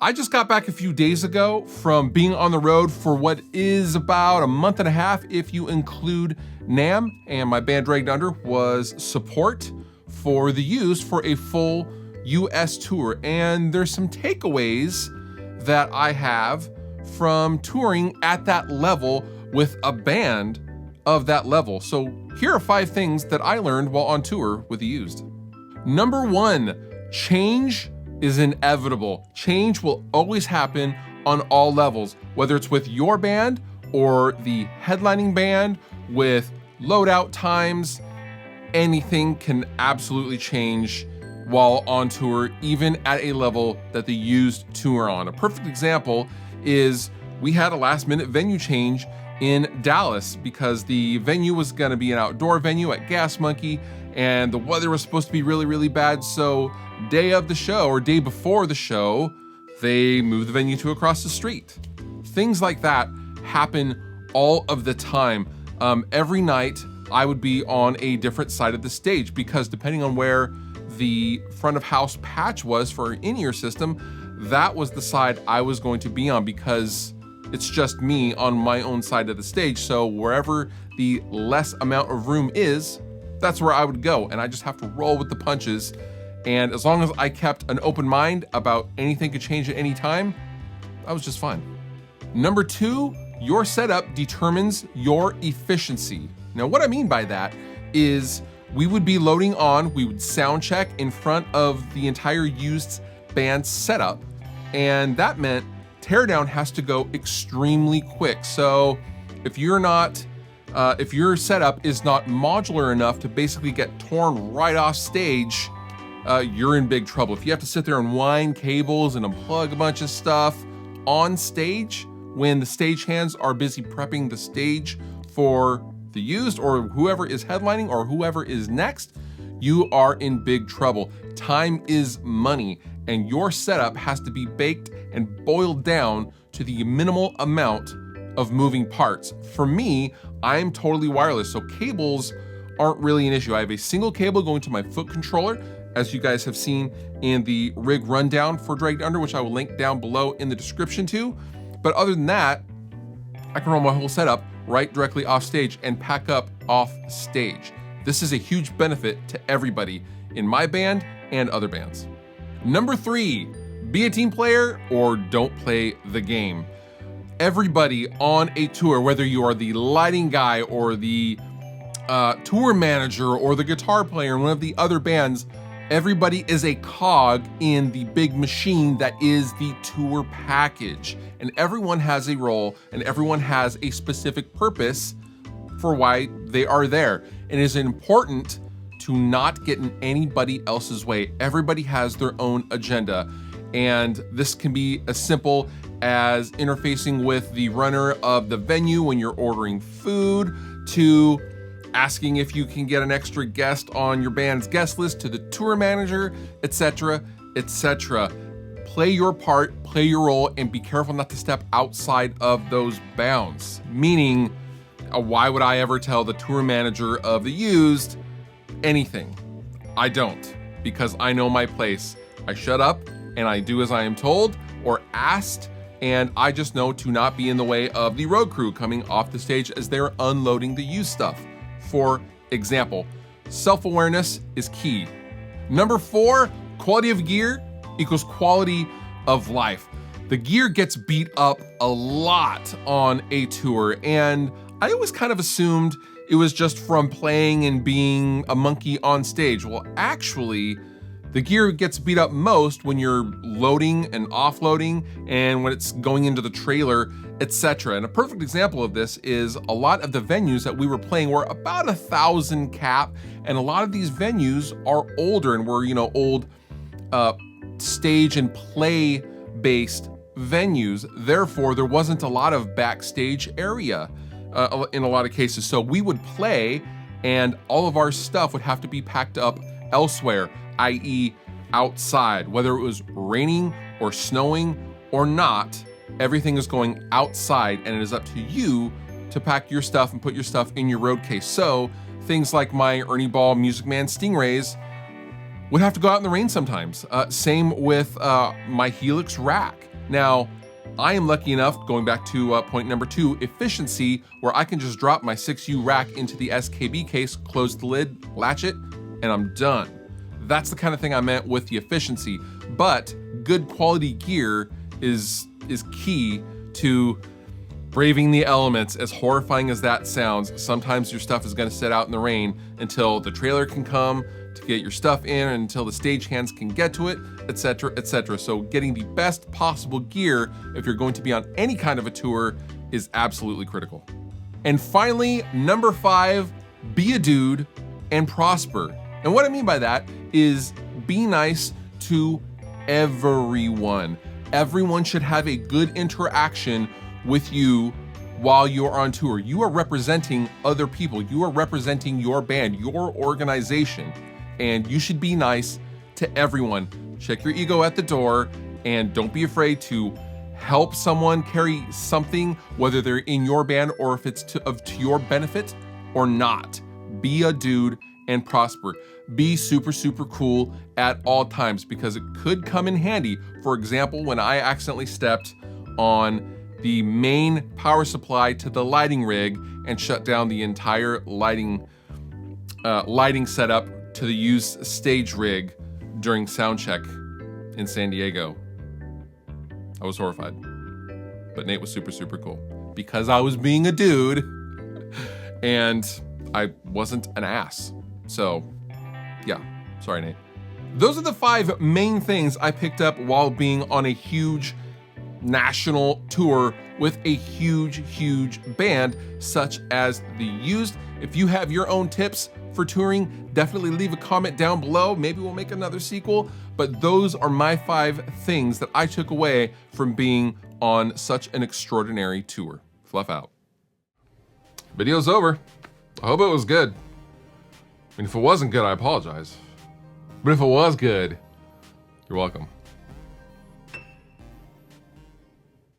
I just got back a few days ago from being on the road for what is about a month and a half if you include NAMM, and my band Dragged Under was support for the Used for a full US tour. And there's some takeaways that I have from touring at that level with a band of that level. So here are 5 things that I learned while on tour with the Used. Number 1, change is inevitable. Change will always happen on all levels, whether it's with your band or the headlining band, with loadout times. Anything can absolutely change while on tour, even at a level that the Used tour on. A perfect example is we had a last minute venue change in Dallas because the venue was gonna be an outdoor venue at Gas Monkey, and the weather was supposed to be really, really bad. So day of the show or day before the show, they moved the venue to across the street. Things like that happen all of the time. Every night I would be on a different side of the stage because depending on where the front of house patch was for an in-ear system, that was the side I was going to be on because it's just me on my own side of the stage. So wherever the less amount of room is, that's where I would go. And I just have to roll with the punches. And as long as I kept an open mind about anything could change at any time, I was just fine. Number 2, your setup determines your efficiency. Now, what I mean by that is we would be loading on, we would sound check in front of the entire Used band setup. And that meant teardown has to go extremely quick. So if you're not, if your setup is not modular enough to basically get torn right off stage, you're in big trouble. If you have to sit there and wind cables and unplug a bunch of stuff on stage when the stagehands are busy prepping the stage for the Used or whoever is headlining or whoever is next, you are in big trouble. Time is money, and your setup has to be baked and boiled down to the minimal amount of moving parts. For me, I'm totally wireless, so cables aren't really an issue. I have a single cable going to my foot controller, as you guys have seen in the rig rundown for Dragged Under, which I will link down below in the description too. But other than that, I can run my whole setup right directly off stage and pack up off stage. This is a huge benefit to everybody in my band and other bands. Number 3, be a team player or don't play the game. Everybody on a tour, whether you are the lighting guy or the tour manager or the guitar player in one of the other bands, everybody is a cog in the big machine that is the tour package. And everyone has a role and everyone has a specific purpose for why they are there. And it is important to not get in anybody else's way. Everybody has their own agenda. And this can be as simple as interfacing with the runner of the venue when you're ordering food, to asking if you can get an extra guest on your band's guest list, to the tour manager, etc., etc. Play your part, play your role, and be careful not to step outside of those bounds. Meaning, why would I ever tell the tour manager of the Used anything? I don't, because I know my place. I shut up and I do as I am told or asked, and I just know to not be in the way of the road crew coming off the stage as they're unloading the Used stuff. For example, self-awareness is key. Number 4, quality of gear equals quality of life. The gear gets beat up a lot on a tour, and I always kind of assumed it was just from playing and being a monkey on stage. Well, actually, the gear gets beat up most when you're loading and offloading and when it's going into the trailer, etc. And a perfect example of this is a lot of the venues that we were playing were about 1,000 cap, and a lot of these venues are older and were, old stage and play based venues. Therefore, there wasn't a lot of backstage area in a lot of cases. So we would play and all of our stuff would have to be packed up elsewhere, i.e. outside. Whether it was raining or snowing or not, everything is going outside, and it is up to you to pack your stuff and put your stuff in your road case. So things like my Ernie Ball Music Man Stingrays would have to go out in the rain sometimes. Same with my Helix rack. Now, I am lucky enough, going back to point number 2, efficiency, where I can just drop my 6U rack into the SKB case, close the lid, latch it, and I'm done. That's the kind of thing I meant with the efficiency. But good quality gear is key to braving the elements. As horrifying as that sounds, sometimes your stuff is gonna sit out in the rain until the trailer can come to get your stuff in, and until the stagehands can get to it, etc., etc. So getting the best possible gear if you're going to be on any kind of a tour is absolutely critical. And finally, number 5, be a dude and prosper. And what I mean by that is be nice to everyone. Everyone should have a good interaction with you while you're on tour. You are representing other people. You are representing your band, your organization, and you should be nice to everyone. Check your ego at the door, and don't be afraid to help someone carry something, whether they're in your band or if it's to your benefit or not. Be a dude and prosper. Be super, super cool at all times, because it could come in handy. For example, when I accidentally stepped on the main power supply to the lighting rig and shut down the entire lighting setup to the used stage rig during sound check in San Diego. I was horrified, but Nate was super, super cool because I was being a dude and I wasn't an ass. So yeah, sorry, Nate. Those are the 5 main things I picked up while being on a huge national tour with a huge, huge band such as the Used. If you have your own tips for touring, definitely leave a comment down below. Maybe we'll make another sequel, but those are my 5 things that I took away from being on such an extraordinary tour. Fluff out. Video's over. I hope it was good. I mean, if it wasn't good, I apologize. But if it was good, you're welcome.